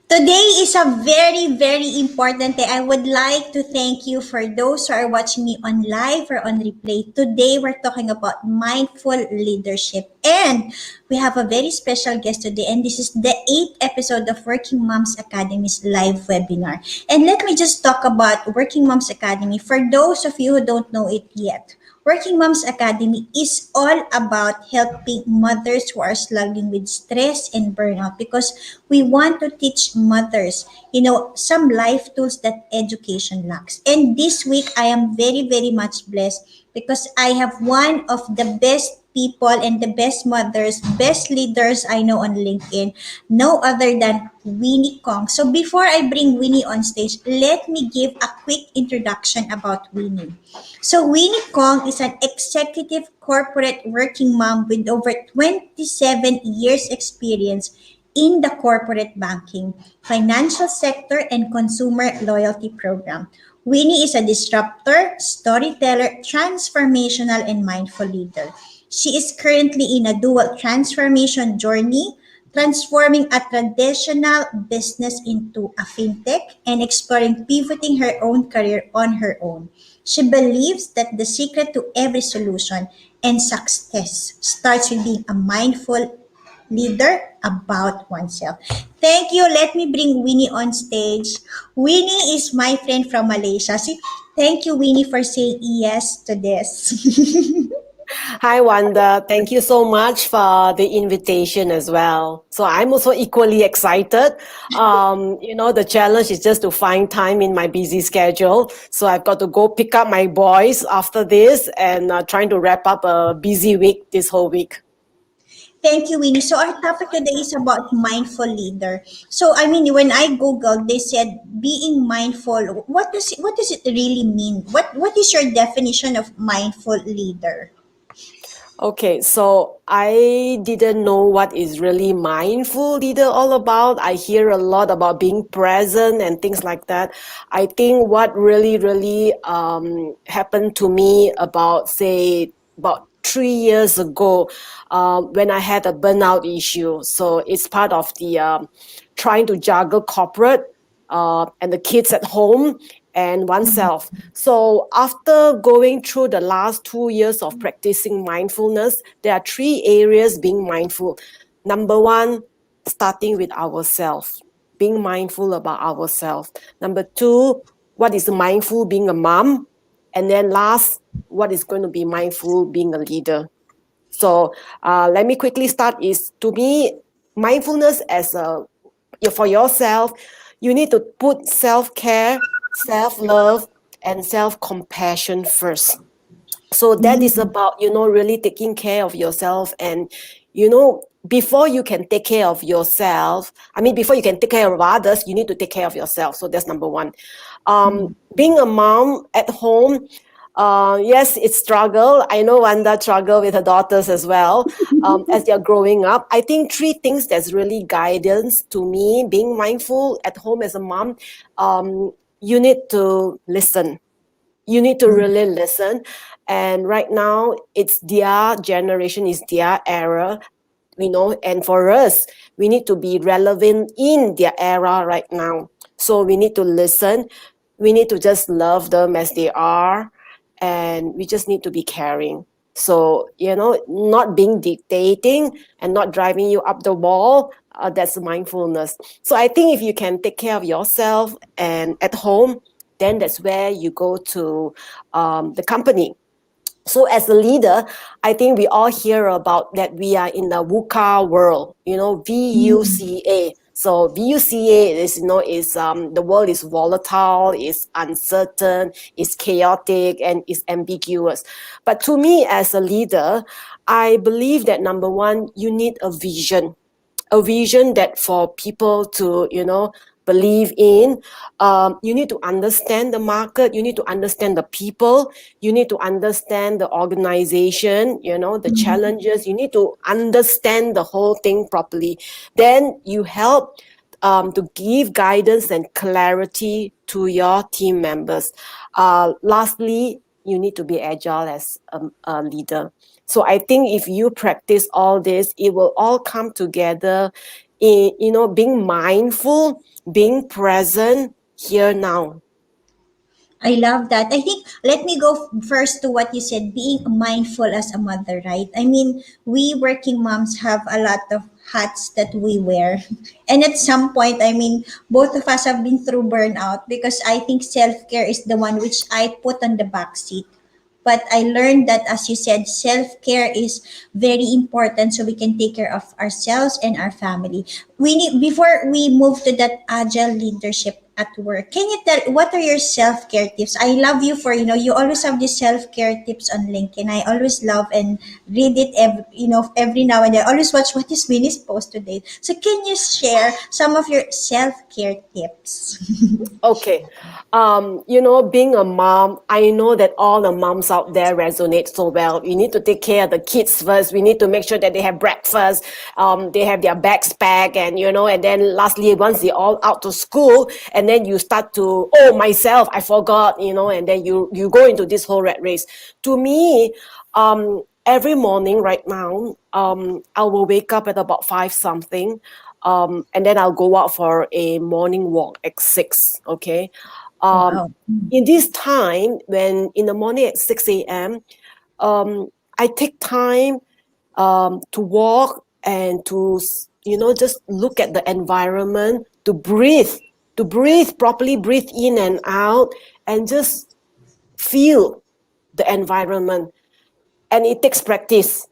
Today is a very, very important day. I would like to thank you for those who are watching me on live or on replay. Today, we're talking about mindful leadership. And we have a very special guest today. And this is the 8th episode of Working Moms Academy's live webinar. And let me just talk about Working Moms Academy for those of you who don't know it yet. Working Moms Academy is all about helping mothers who are struggling with stress and burnout because we want to teach mothers, some life tools that education lacks. And this week, I am very, very much blessed because I have one of the best people and the best mothers, best leaders I know on LinkedIn, no other than Winnie Khong. So before I bring Winnie on stage, let me give a quick introduction about Winnie. So Winnie Khong is an executive corporate working mom with over 27 years experience in the corporate banking, financial sector, and consumer loyalty program. Winnie is a disruptor, storyteller, transformational, and mindful leader. She is currently in a dual transformation journey, transforming a traditional business into a fintech and exploring pivoting her own career on her own. She believes that the secret to every solution and success starts with being a mindful leader about oneself. Thank you. Let me bring Winnie on stage. Winnie is my friend from Malaysia. See, thank you, Winnie, for saying yes to this. Hi, Wanda. Thank you so much for the invitation as well. So I'm also equally excited. The challenge is just to find time in my busy schedule. So I've got to go pick up my boys after this and trying to wrap up a busy week this whole week. Thank you, Winnie. So our topic today is about mindful leader. So I mean, when I googled, they said being mindful. What does it really mean? What is your definition of mindful leader? Okay, so I didn't know what is really mindful leader all about. I hear a lot about being present and things like that. I think what really happened to me about 3 years ago, when I had a burnout issue. So it's part of the trying to juggle corporate and the kids at home and oneself. So after going through the last 2 years of practicing mindfulness, there are three areas being mindful. Number one, starting with ourselves, being mindful about ourselves. Number two, what is mindful being a mom? And then last, what is going to be mindful being a leader? So let me quickly start is to me, mindfulness as for yourself, you need to put self-care, self-love, and self-compassion first. So that is about, really taking care of yourself. And, before you can take care of yourself, before you can take care of others, you need to take care of yourself. So that's number one. Being a mom at home, yes, it's struggle. I know Wanda struggle with her daughters as well, as they're growing up. I think three things that's really guidance to me, being mindful at home as a mom. You need to listen. You need to really listen. And right now, it's their generation, it's their era, and for us, we need to be relevant in their era right now. So we need to listen. We need to just love them as they are. And we just need to be caring. So, not being dictating and not driving you up the wall, that's mindfulness. So I think if you can take care of yourself and at home, then that's where you go to the company. So as a leader, I think we all hear about that we are in the VUCA world, VUCA. So VUCA is, the world is volatile, is uncertain, is chaotic, and is ambiguous. But to me as a leader, I believe that number one, you need a vision that for people to, believe in. You need to understand the market. You need to understand the people. You need to understand the organization, the challenges. You need to understand the whole thing properly. Then you help to give guidance and clarity to your team members. Lastly, you need to be agile as a leader. So I think if you practice all this, it will all come together being mindful, being present here now. I love that. I think let me go first to what you said, being mindful as a mother, right? I mean, we working moms have a lot of hats that we wear. And at some point, I mean, both of us have been through burnout because I think self-care is the one which I put on the back seat. But I learned that, as you said, self-care is very important so we can take care of ourselves and our family. We need, before we move to that agile leadership at work, can you tell what are your self-care tips? I love you for, you always have these self-care tips on LinkedIn. I always love and read it every now and then. I always watch what is Winnie's post today. So can you share some of your self-care tips? Okay. Being a mom, I know that all the moms out there resonate so well. You need to take care of the kids first. We need to make sure that they have breakfast, they have their bags packed, and then lastly, once they all out to school, and then you start to, oh, myself, I forgot, and then you go into this whole rat race. To me, every morning right now, I will wake up at about 5 something, and then I'll go out for a morning walk at 6. Okay. Um, Wow. in this time, when in the morning at 6 a.m., I take time to walk and to, just look at the environment, to breathe properly, breathe in and out, and just feel the environment. And it takes practice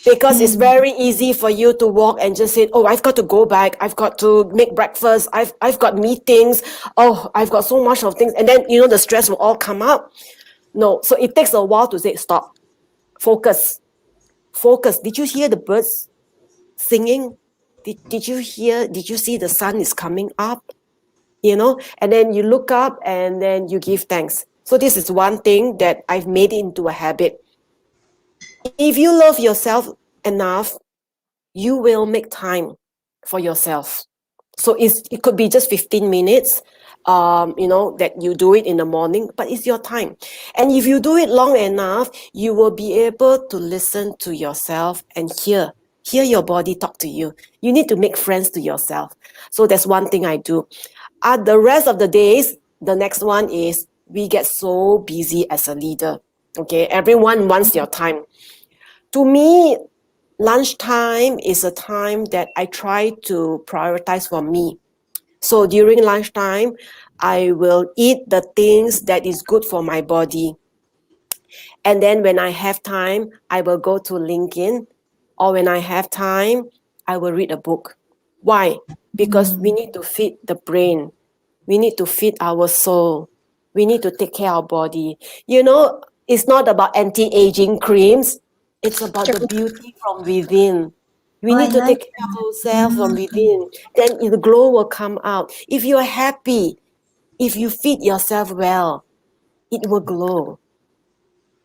because it's very easy for you to walk and just say, oh, I've got to go back, I've got to make breakfast, I've got meetings, oh, I've got so much of things, and then the stress will all come up. No, so it takes a while to say stop, focus, focus. Did you hear the birds singing? Did you see the sun is coming up? And then you look up and then you give thanks. So this is one thing that I've made into a habit. If you love yourself enough, you will make time for yourself. So it could be just 15 minutes, that you do it in the morning, but it's your time. And if you do it long enough, you will be able to listen to yourself and hear your body talk to you. You need to make friends to yourself. So that's one thing I do. The rest of the days, the next one is we get so busy as a leader. Okay, everyone wants your time. To me, lunchtime is a time that I try to prioritize for me. So during lunchtime, I will eat the things that is good for my body. And then when I have time, I will go to LinkedIn, or when I have time, I will read a book. Why? Because we need to feed the brain. We need to feed our soul. We need to take care of our body. It's not about anti-aging creams. It's about the True. beauty from within. We Oh, I need to like take care of that. ourselves from within. Then the glow will come out. If you're happy, if you feed yourself well, it will glow.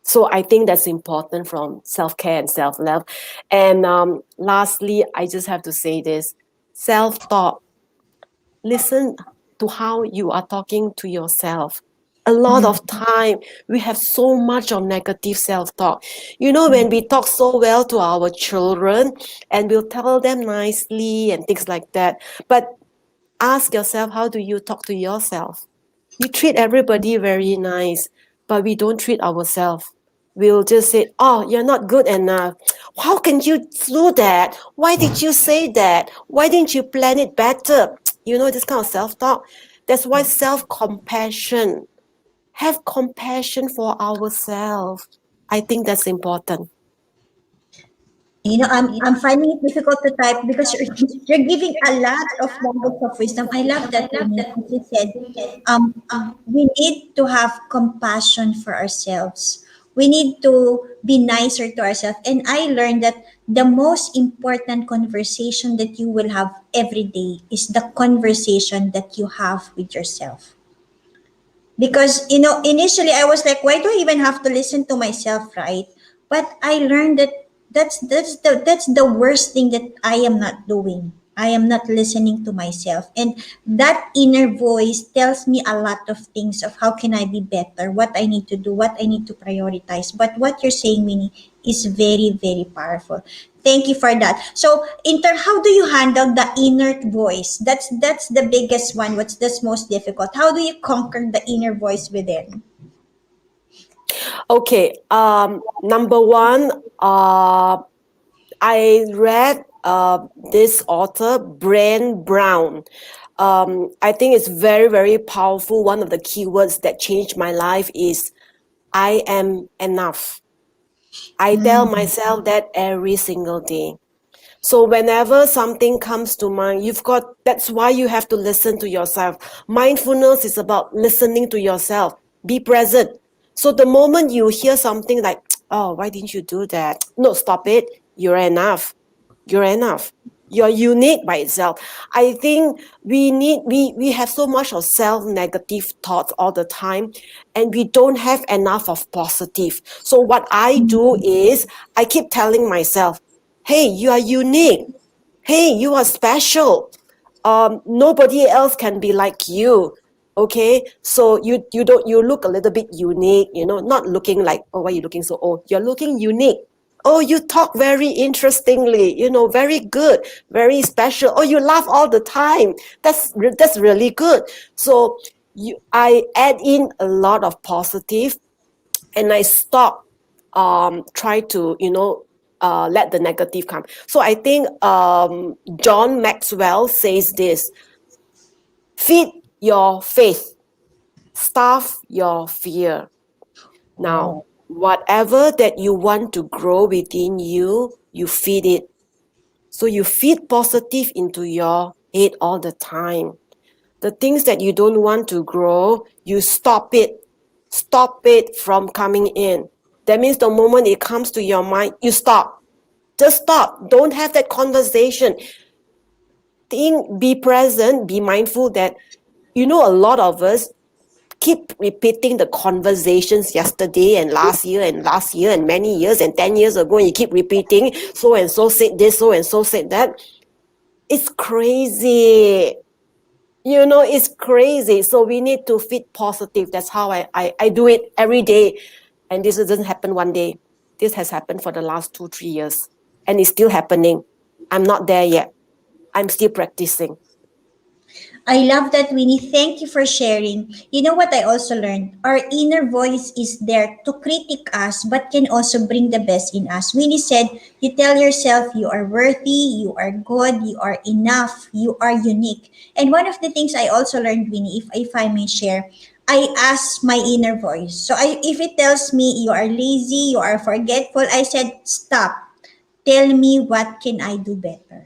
So I think that's important from self-care and self-love. And lastly, I just have to say this: self-talk. Listen to how you are talking to yourself. A lot of time we have so much of negative self-talk. When we talk so well to our children and we'll tell them nicely and things like that, but ask yourself, how do you talk to yourself? We treat everybody very nice, but we don't treat ourselves. We'll just say, oh, you're not good enough. How can you do that? Why did you say that? Why didn't you plan it better? This kind of self-talk. That's why self-compassion. Have compassion for ourselves. I think that's important. I'm finding it difficult to type because you're giving a lot of nuggets of wisdom. I love that, Winnie. As you said, we need to have compassion for ourselves. We need to be nicer to ourselves. And I learned that the most important conversation that you will have every day is the conversation that you have with yourself. Because initially I was like, why do I even have to listen to myself, right? But I learned that that's the worst thing that I am not doing. I am not listening to myself, and that inner voice tells me a lot of things of how can I be better, what I need to do, what I need to prioritize. But what you're saying, Winnie, is very, very powerful. Thank you for that. So, how do you handle the inner voice? That's the biggest one. What's the most difficult? How do you conquer the inner voice within? Okay, number one, I read this author, Brené Brown. I think it's very, very powerful. One of the keywords that changed my life is I am enough. I tell myself that every single day. So whenever something comes to mind, that's why you have to listen to yourself. Mindfulness is about listening to yourself. Be present. So the moment you hear something like, oh, why didn't you do that? No, stop it. You're enough. You're enough. You're unique by itself. I think we have so much of self negative thoughts all the time, and we don't have enough of positive. So what I do is I keep telling myself, hey, you are unique. Hey, you are special. Nobody else can be like you. Okay, so you look a little bit unique, not looking like, oh, why are you looking so old? You're looking unique. Oh, you talk very interestingly, very good, very special. Oh, you laugh all the time. That's really good. So I add in a lot of positive, and I stop try to let the negative come. So I think John Maxwell says this: feed your faith, starve your fear. Now, Oh. whatever that you want to grow within you, you feed it. So you feed positive into your head all the time. The things that you don't want to grow, you stop it. Stop it from coming in. That means the moment it comes to your mind, you stop. Just stop. Don't have that conversation. Be present, be mindful that, a lot of us keep repeating the conversations yesterday and last year and many years and 10 years ago, and you keep repeating, so and so said this, so and so said that. It's crazy. It's crazy. So we need to feed positive. That's how I do it every day. And this doesn't happen one day. This has happened for the last 2, 3 years. And it's still happening. I'm not there yet. I'm still practicing. I love that, Winnie. Thank you for sharing. You know what I also learned? Our inner voice is there to critique us, but can also bring the best in us. Winnie said, you tell yourself you are worthy, you are good, you are enough, you are unique. And one of the things I also learned, Winnie, if I may share, I ask my inner voice. So if it tells me you are lazy, you are forgetful, I said, stop. Tell me what can I do better.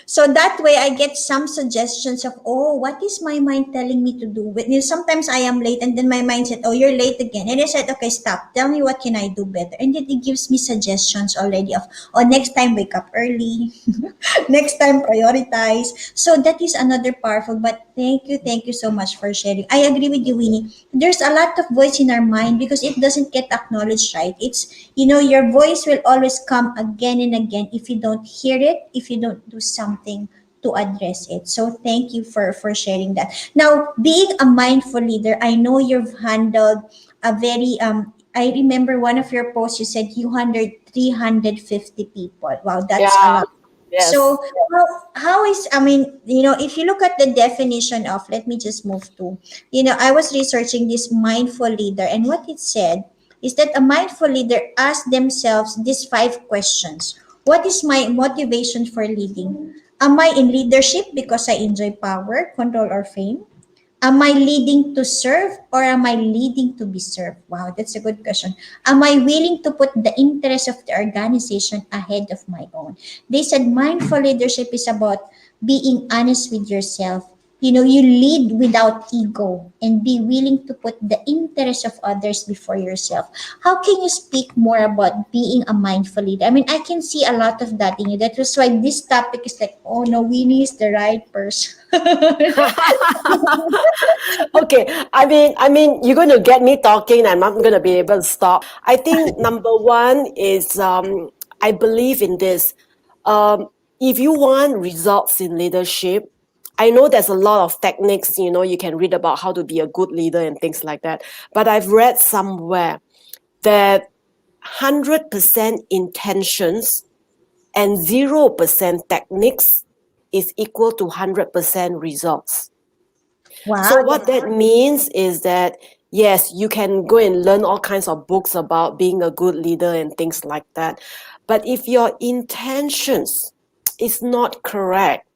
So that way I get some suggestions of, oh, what is my mind telling me to do? Sometimes I am late and then my mind said, oh, you're late again. And I said, okay, stop. Tell me what can I do better. And then it gives me suggestions already of, oh, next time wake up early. Next time prioritize. So that is another powerful. But thank you so much for sharing. I agree with you, Winnie. There's a lot of voice in our mind because it doesn't get acknowledged, right? Your voice will always come again and again if you don't hear it, if you don't do something to address it. So thank you for sharing that. Now, being a mindful leader, I know you've handled a very I remember one of your posts, you said you handled 350 people. Wow, that's a Yeah. lot. Yes. So how is, I mean, if you look at the definition of, let me just move to, I was researching this mindful leader, and what it said is that a mindful leader asks themselves these five questions. What is my motivation for leading? Am I in leadership because I enjoy power, control, or fame? Am I leading to serve or am I leading to be served? Wow, that's a good question. Am I willing to put the interest of the organization ahead of my own? They said mindful leadership is about being honest with yourself. You lead without ego and be willing to put the interest of others before yourself. How can you speak more about being a mindful leader? I mean, I can see a lot of that in you. That was why this topic is like, oh no, Winnie is the right person. Okay. I mean, you're going to get me talking. I'm not going to be able to stop. I think number one is I believe in this. Um, if you want results in leadership, I know there's a lot of techniques, you can read about how to be a good leader and things like that. But I've read somewhere that 100% intentions and 0% techniques is equal to 100% results. So Wow, what that means is that yes, you can go and learn all kinds of books about being a good leader and things like that. But if your intentions is not correct,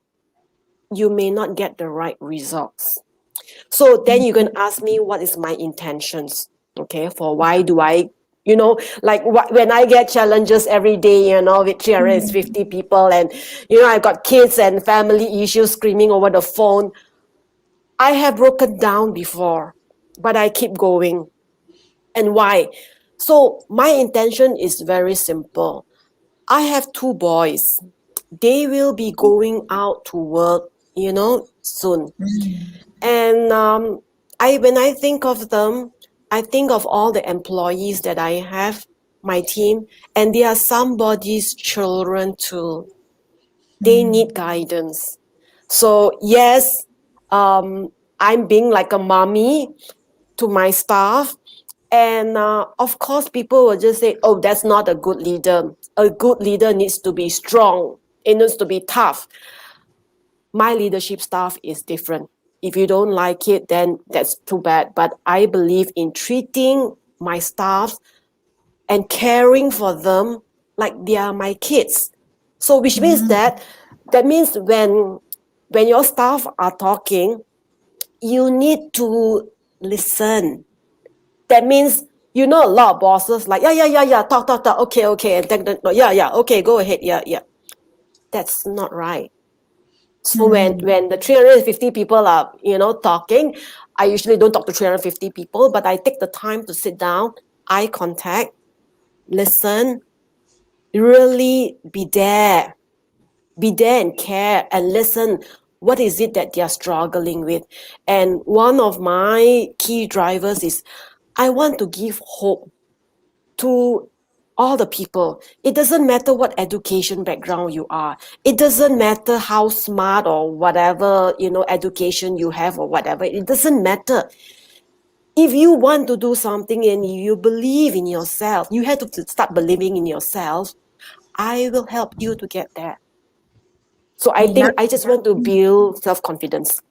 you may not get the right results. So then you can ask me what is my intentions, okay? For why do I, like when I get challenges every day, with 350 people and, I got kids and family issues screaming over the phone. I have broken down before, but I keep going. And why? So my intention is very simple. I have two boys. They will be going out to work, soon. And I when I think of them, I think of all the employees that I have, my team, and they are somebody's children too. They need guidance. So yes, I'm being like a mommy to my staff. And of course, people will just say, oh, that's not a good leader. A good leader needs to be strong, it needs to be tough. My leadership staff is different. If you don't like it, then that's too bad. But I believe in treating my staff and caring for them like they are my kids. So which means that means when your staff are talking, you need to listen. That means a lot of bosses like yeah, talk, okay, and then no, yeah, okay, go ahead, yeah. That's not right. So when the 350 people are talking, I usually don't talk to 350 people, but I take the time to sit down, eye contact, listen, really be there and care and listen. What is it that they are struggling with? And one of my key drivers is I want to give hope to all the people. It doesn't matter what education background you are. It doesn't matter how smart or whatever, education you have or whatever. It doesn't matter. If you want to do something and you believe in yourself, you have to start believing in yourself. I will help you to get there. So I I love think I just want to build self-confidence.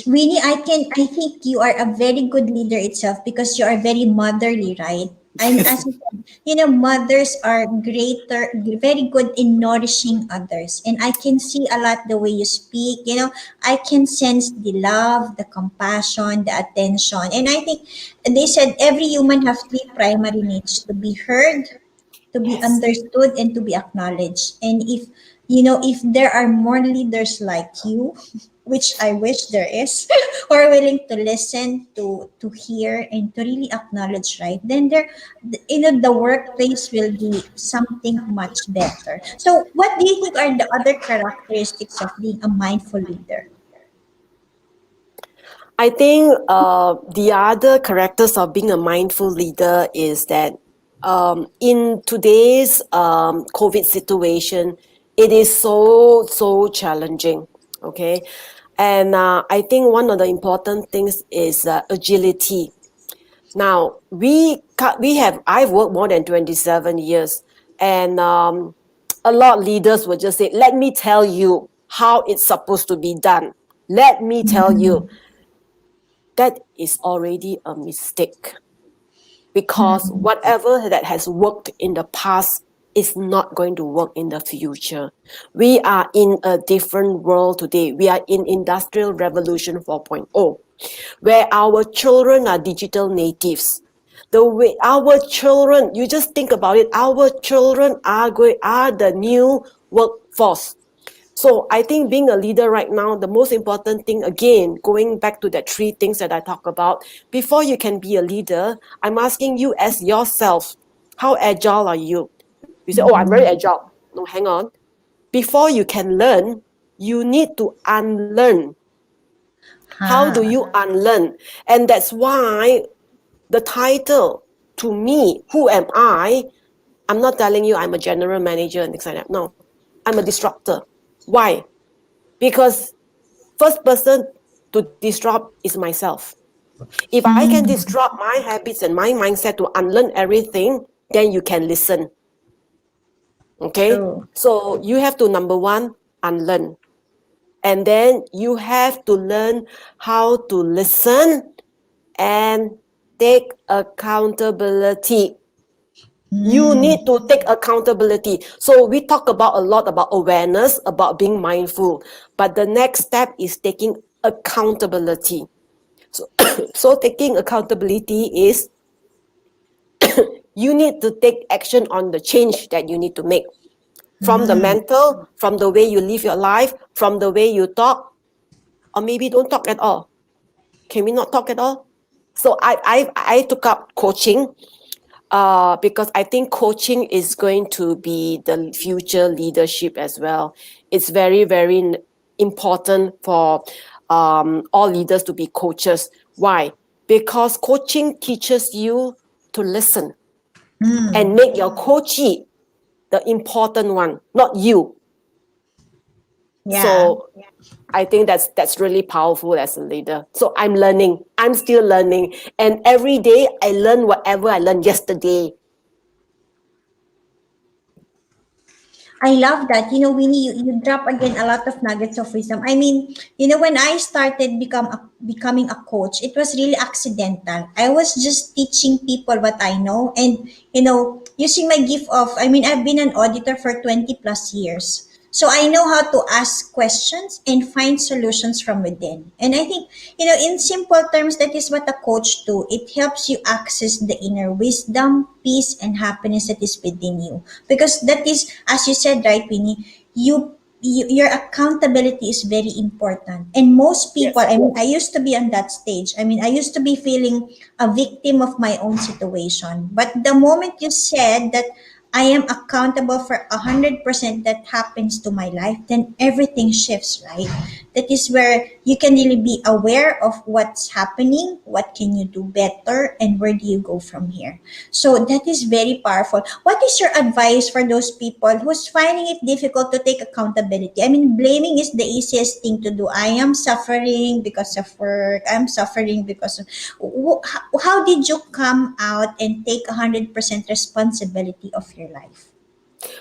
Winnie, I think you are a very good leader itself because you are very motherly, right? And as you said, mothers are very good in nourishing others. And I can see a lot the way you speak. I can sense the love, the compassion, the attention. And I think they said every human has three primary needs: to be heard, to be Yes. understood, and to be acknowledged. And if there are more leaders like you, which I wish there is, who are willing to listen, to hear, and to really acknowledge, right? Then the workplace will be something much better. So what do you think are the other characteristics of being a mindful leader? I think the other characters of being a mindful leader is that in today's COVID situation, it is so challenging. Okay, and I think one of the important things is agility. Now we have I've worked more than 27 years, and a lot of leaders will just say, "Let me tell you how it's supposed to be done. Let me tell you." That is already a mistake, because whatever that has worked in the past is not going to work in the future. We are in a different world today. We are in Industrial Revolution 4.0, where our children are digital natives. The way our children, you just think about it, our children are the new workforce. So I think being a leader right now, the most important thing, again, going back to the three things that I talk about, before you can be a leader, I'm asking you as yourself, how agile are you? You say, oh, I'm very agile. No, hang on. Before you can learn, you need to unlearn. How do Ha. you unlearn? And that's why the title, to me, who am I? I'm not telling you I'm a general manager and things like that. No, I'm a disruptor. Why? Because first person to disrupt is myself. If I can Mm, disrupt my habits and my mindset to unlearn everything, then you can listen. Okay? true. So you have to, number one, unlearn. And then you have to learn how to listen and take accountability. You Mm, need to take accountability. So we talk about a lot about awareness, about being mindful, but the next step is taking accountability. So, so taking accountability is you need to take action on the change that you need to make, from the mm. mental, from the way you live your life, from the way you talk, or maybe don't talk at all. Can we not talk at all? So I took up coaching because I think coaching is going to be the future leadership as well. It's very, very important for all leaders to be coaches. Why? Because coaching teaches you to listen and make your coachee the important one, not you. Yeah. So I think that's really powerful as a leader. So I'm learning. I'm still learning. And every day I learn whatever I learned yesterday. I love that. Winnie, you drop again a lot of nuggets of wisdom. I mean, when I started becoming a coach, it was really accidental. I was just teaching people what I know and, using my gift of, I mean, I've been an auditor for 20 plus years. So I know how to ask questions and find solutions from within. And I think, in simple terms, that is what a coach do. It helps you access the inner wisdom, peace, and happiness that is within you. Because that is, as you said, right, Winnie, your accountability is very important. And most people, Yes. I mean, I used to be on that stage. I mean, I used to be feeling a victim of my own situation. But the moment you said that I am accountable for 100% that happens to my life, then everything shifts, right? That is where you can really be aware of what's happening, what can you do better, and where do you go from here. So that is very powerful. What is your advice for those people who's finding it difficult to take accountability? I mean, blaming is the easiest thing to do. I am suffering because of work. I'm suffering because of... How did you come out and take 100% responsibility of your life?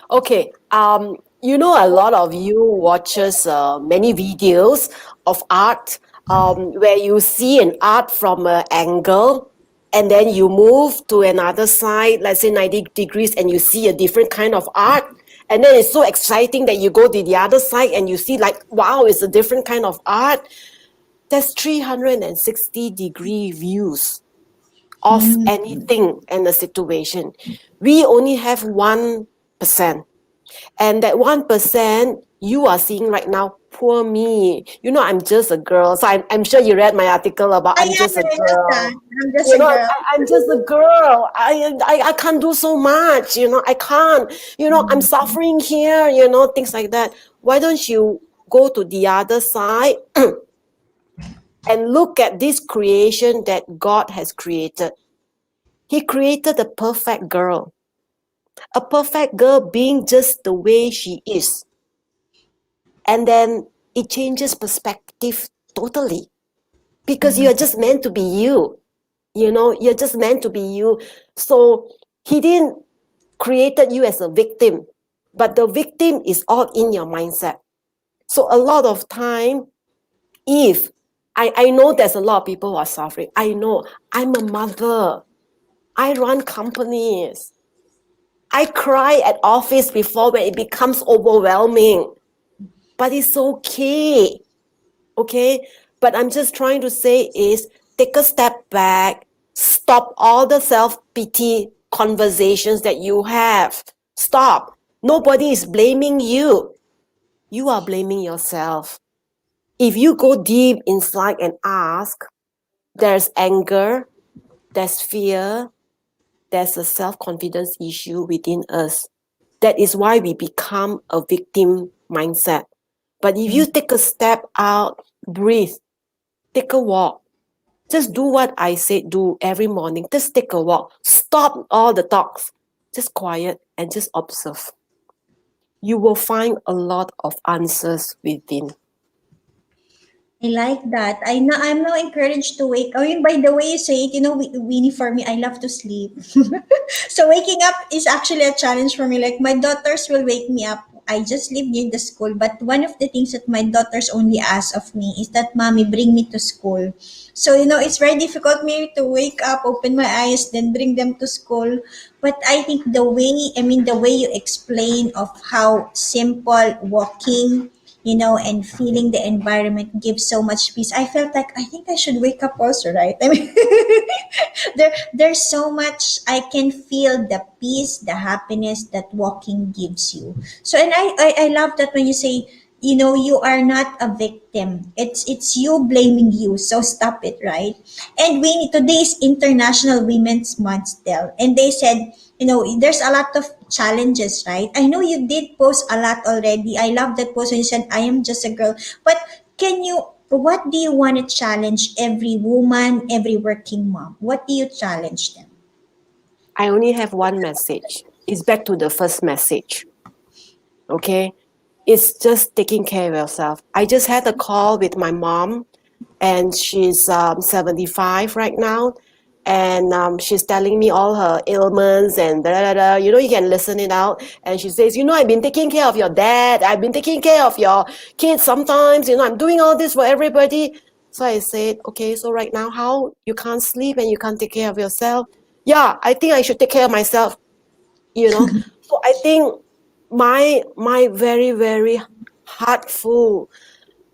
Okay. A lot of you watches many videos of art where you see an art from an angle and then you move to another side, let's say 90 degrees, and you see a different kind of art. And then it's so exciting that you go to the other side and you see like, wow, it's a different kind of art. There's 360-degree views of anything and the situation. We only have 1%. And that 1% you are seeing right now, poor me. I'm just a girl. So I'm sure you read my article about I I'm am, just a I love that. girl. I'm just a girl. I'm just a girl. I can't do so much. I can't. I'm suffering here, things like that. Why don't you go to the other side and look at this creation that God has created? He created a perfect girl. A perfect girl being just the way she is. And then it changes perspective totally because you're just meant to be you. You're just meant to be you. So he didn't created you as a victim, but the victim is all in your mindset. So a lot of time, if I know there's a lot of people who are suffering. I know I'm a mother. I run companies. I cry at office before when it becomes overwhelming. But it's okay. Okay, but I'm just trying to say is take a step back, stop all the self-pity conversations that you have. Stop. Nobody is blaming you. You are blaming yourself. If you go deep inside and ask, there's anger, there's fear, there's a self-confidence issue within us. That is why we become a victim mindset. But if you take a step out, breathe, take a walk, just do what I said do every morning. Just take a walk. Stop all the talks. Just quiet and just observe. You will find a lot of answers within. I like that. I'm now encouraged to wake. I mean, by the way you say it, Winnie, for me, I love to sleep. So waking up is actually a challenge for me. Like my daughters will wake me up. I just live near the school, but one of the things that my daughters only ask of me is that, "Mommy, bring me to school." So it's very difficult me to wake up, open my eyes, then bring them to school. But I think the way you explain of how simple walking, and feeling the environment gives so much peace. I felt like I think I should wake up also, right? I mean, there's so much I can feel the peace, the happiness that walking gives you. So, and I love that when you say, you are not a victim. It's you blaming you. So stop it, right? And today is International Women's Month still, and they said, there's a lot of challenges, right? I know you did post a lot already. I love that post when you said, "I am just a girl." But what do you want to challenge every woman, every working mom? What do you challenge them? I only have one message. It's back to the first message. Okay, it's just taking care of yourself. I just had a call with my mom, and she's 75 right now, and she's telling me all her ailments and da da da. You can listen it out, and she says, I've been taking care of your dad. I've been taking care of your kids. Sometimes, I'm doing all this for everybody. So I said, okay, so right now, how you can't sleep and you can't take care of yourself? Yeah, I think I should take care of myself. So I think my very very heartful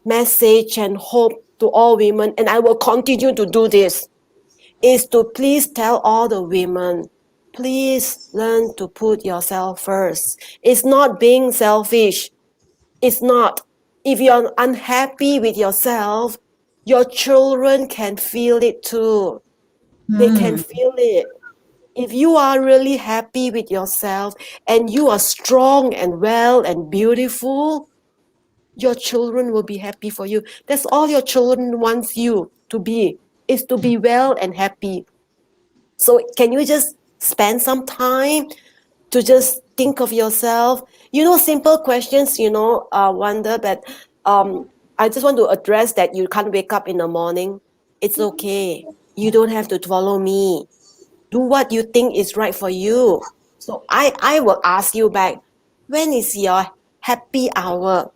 message and hope to all women, and I will continue to do this, is to please tell all the women, please learn to put yourself first. It's not being selfish. It's not. If you're unhappy with yourself, your children can feel it too. They can Hmm. feel it. If you are really happy with yourself and you are strong and well and beautiful, your children will be happy for you. That's all your children wants you to be, is to be well and happy. So can you just spend some time to just think of yourself? Simple questions, Wonder, but I just want to address that you can't wake up in the morning. It's okay. You don't have to follow me. Do what you think is right for you. So I will ask you back, when is your happy hour?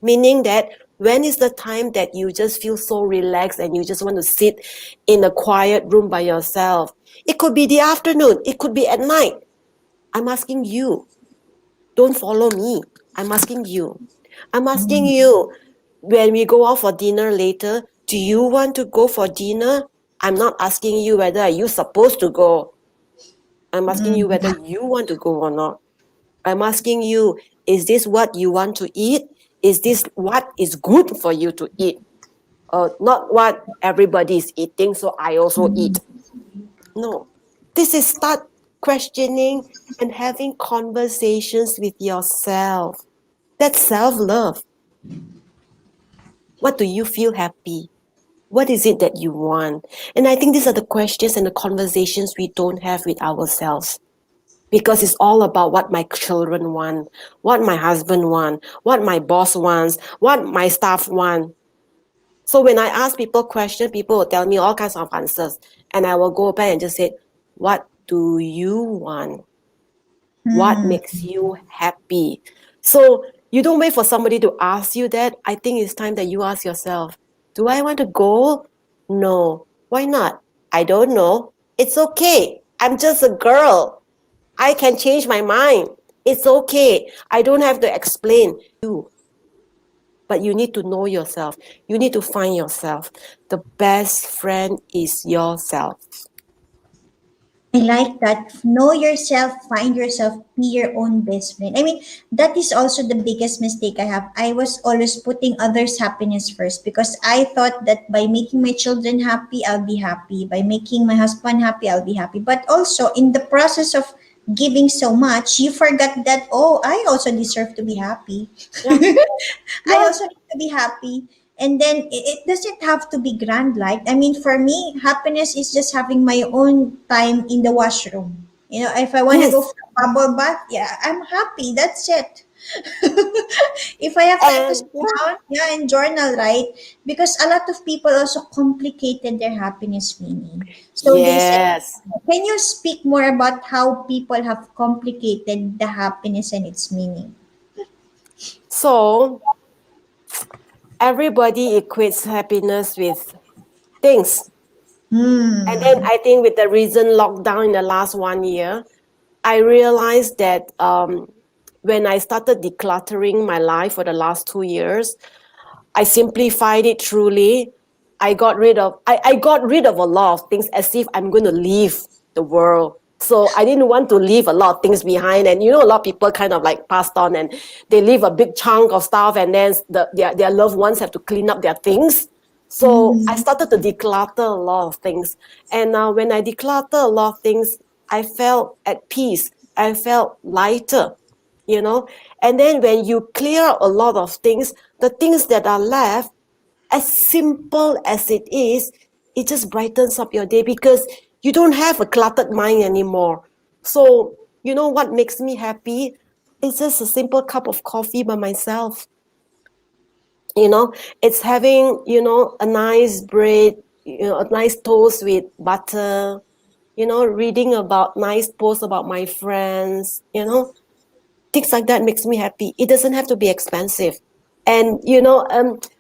Meaning that when is the time that you just feel so relaxed and you just want to sit in a quiet room by yourself? It could be the afternoon, it could be at night. I'm asking you. Don't follow me. I'm asking you. I'm asking you, when we go out for dinner later, do you want to go for dinner? I'm not asking you whether are you supposed to go. I'm asking you whether you want to go or not. I'm asking you, is this what you want to eat? Is this what is good for you to eat? Not what everybody is eating, so I also eat. No. This is start questioning and having conversations with yourself. That's self love. What do you feel happy? What is it that you want? And I think these are the questions and the conversations we don't have with ourselves. Because it's all about what my children want, what my husband want, what my boss wants, what my staff want. So when I ask people questions, people will tell me all kinds of answers, and I will go back and just say, what do you want? What Hmm. makes you happy? So you don't wait for somebody to ask you that. I think it's time that you ask yourself, do I want to go? No. Why not? I don't know. It's okay. I'm just a girl. I can change my mind. It's okay. I don't have to explain you. But you need to know yourself. You need to find yourself. The best friend is yourself. I like that. Know yourself, find yourself, be your own best friend. I mean, that is also the biggest mistake I have. I was always putting others' happiness first because I thought that by making my children happy, I'll be happy. By making my husband happy, I'll be happy. But also, in the process of giving so much, you forgot that, oh, I also deserve to be happy. Yeah. I Yeah. also need to be happy. And then it doesn't have to be grand like. I mean, for me, happiness is just having my own time in the washroom. If I want to go Yes. for a bubble bath, yeah, I'm happy. That's it. If I have time to And sit yeah, down, yeah, and journal, right? Because a lot of people also complicated their happiness meaning. So they say, yes. can you speak more about how people have complicated the happiness and its meaning? So everybody equates happiness with things. And then Hmm. I think with the recent lockdown in the last 1 year, I realized that when I started decluttering my life for the last 2 years, I simplified it truly. I got rid of a lot of things as if I'm going to leave the world. So I didn't want to leave a lot of things behind. And you know, a lot of people kind of like passed on and they leave a big chunk of stuff, and then their loved ones have to clean up their things. So I Mm-hmm. started to declutter a lot of things. And when I declutter a lot of things, I felt at peace. I felt lighter, you know. And then when you clear out a lot of things, the things that are left, as simple as it is, it just brightens up your day because you don't have a cluttered mind anymore. So you know what makes me happy? It's just a simple cup of coffee by myself. You know, it's having, you know, a nice bread, you know, a nice toast with butter, you know, reading about nice posts about my friends, you know, things like that makes me happy. It doesn't have to be expensive. And you know,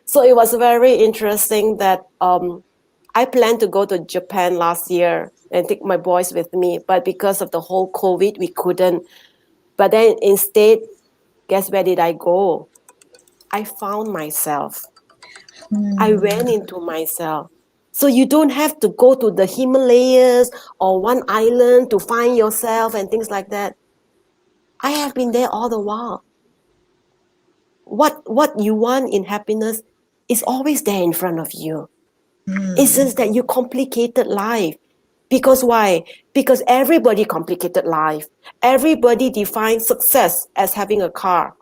so it was very interesting that I planned to go to Japan last year and take my boys with me, but because of the whole COVID, we couldn't. But then instead, guess where did I go? I found myself. I went into myself. So you don't have to go to the Himalayas or one island to find yourself and things like that. I have been there all the while. What you want in happiness is always there in front of you. It's just that you complicated life. Because why? Because everybody complicated life. Everybody defines success as having a car.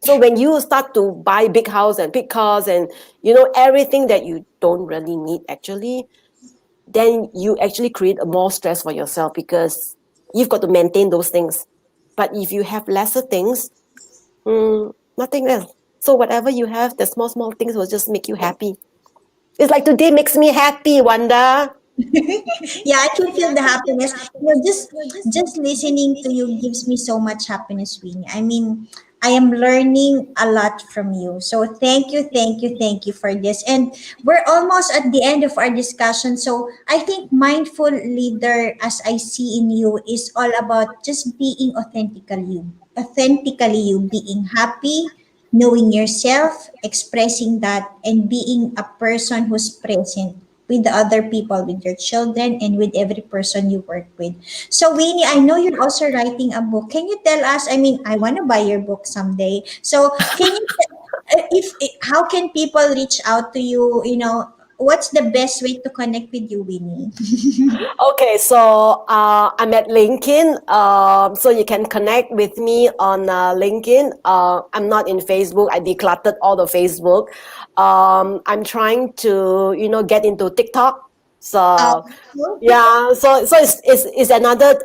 So when you start to buy big house and big cars and you know everything that you don't really need actually, then you actually create a more stress for yourself because you've got to maintain those things. But if you have lesser things, nothing else. So whatever you have, the small small things will just make you happy. It's like today makes me happy, Wanda. Yeah, I can feel the happiness. You know, just listening to you gives me so much happiness, Winnie. I mean, I am learning a lot from you. So thank you, thank you, thank you for this. And we're almost at the end of our discussion. So I think mindful leader, as I see in you, is all about just being authentically you, being happy, knowing yourself, expressing that, and being a person who's present with the other people, with your children, and with every person you work with. So, Winnie, I know you're also writing a book. Can you tell us? I mean, I want to buy your book someday. So, can you, how can people reach out to you? You know, what's the best way to connect with you, Winnie? Okay, so I'm at LinkedIn. So you can connect with me on LinkedIn. I'm not in Facebook. I decluttered all the Facebook. I'm trying to, you know, get into TikTok. So Okay. yeah, so it's another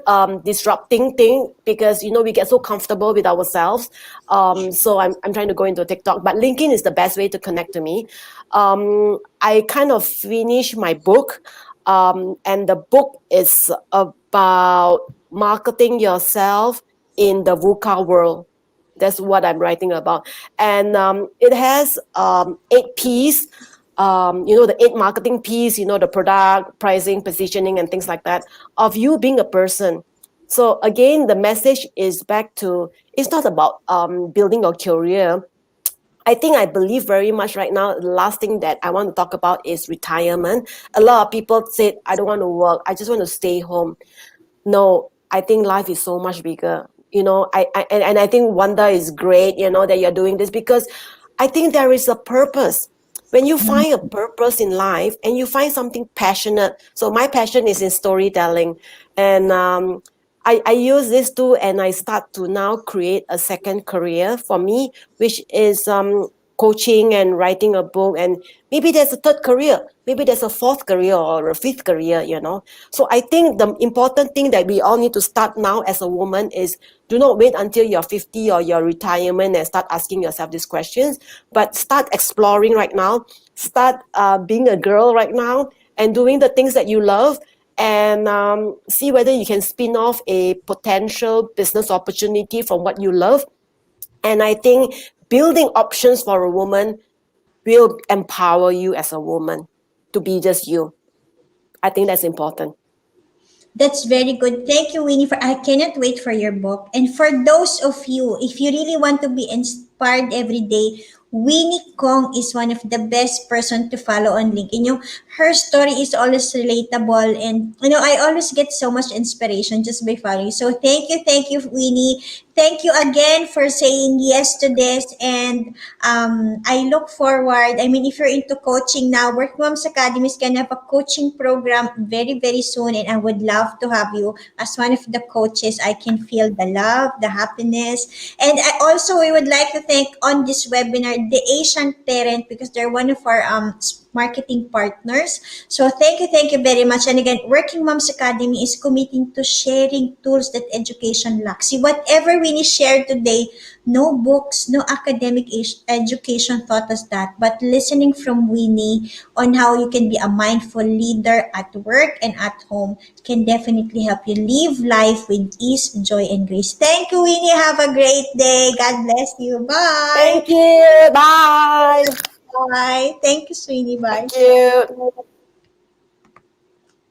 disrupting thing because you know we get so comfortable with ourselves. So I'm trying to go into TikTok, but LinkedIn is the best way to connect to me. I kind of finished my book, and the book is about marketing yourself in the VUCA world. That's what I'm writing about, and it has 8 P's. You know, the 8 marketing P's, you know, the product, pricing, positioning, and things like that, of you being a person. So again, the message is back to it's not about building your career. I think I believe very much right now. The last thing that I want to talk about is retirement. A lot of people said, I don't want to work. I just want to stay home. No, I think life is so much bigger. You know, and I think Wanda is great, you know, that you're doing this because I think there is a purpose. When you find a purpose in life and you find something passionate. So my passion is in storytelling. And I use this too, and I start to now create a second career for me, which is coaching and writing a book. And maybe there's a third career. maybe there's a fourth career or a fifth career, So I think the important thing that we all need to start now as a woman is, do not wait until you're 50 or your retirement and start asking yourself these questions, but start exploring right now. Start being a girl right now and doing the things that you love, and see whether you can spin off a potential business opportunity from what you love. And I think building options for a woman will empower you as a woman to be just you. I think that's important. That's very good. Thank you, Winnie. For I cannot wait for your book. And for those of you, if you really want to be inspired every day, Winnie Khong is one of the best person to follow on LinkedIn. Her story is always relatable, and I always get so much inspiration just by following. So thank you, Winnie. Thank you again for saying yes to this, and I look forward. I mean, if you're into coaching now, Work Moms Academy is gonna have a coaching program very, very soon, and I would love to have you as one of the coaches. I can feel the love, the happiness, and we would like to thank on this webinar the Asian Parent, because they're one of our marketing partners. So thank you very much. And again, Working Moms Academy is committing to sharing tools that education lacks. See, whatever we shared today, no books, no academic education taught us that, but listening from Winnie on how you can be a mindful leader at work and at home can definitely help you live life with ease, joy, and grace. Thank you, Winnie. Have a great day. God bless you. Bye. Thank you. Bye. Bye. Thank you, Sweeney. Thank Bye. you.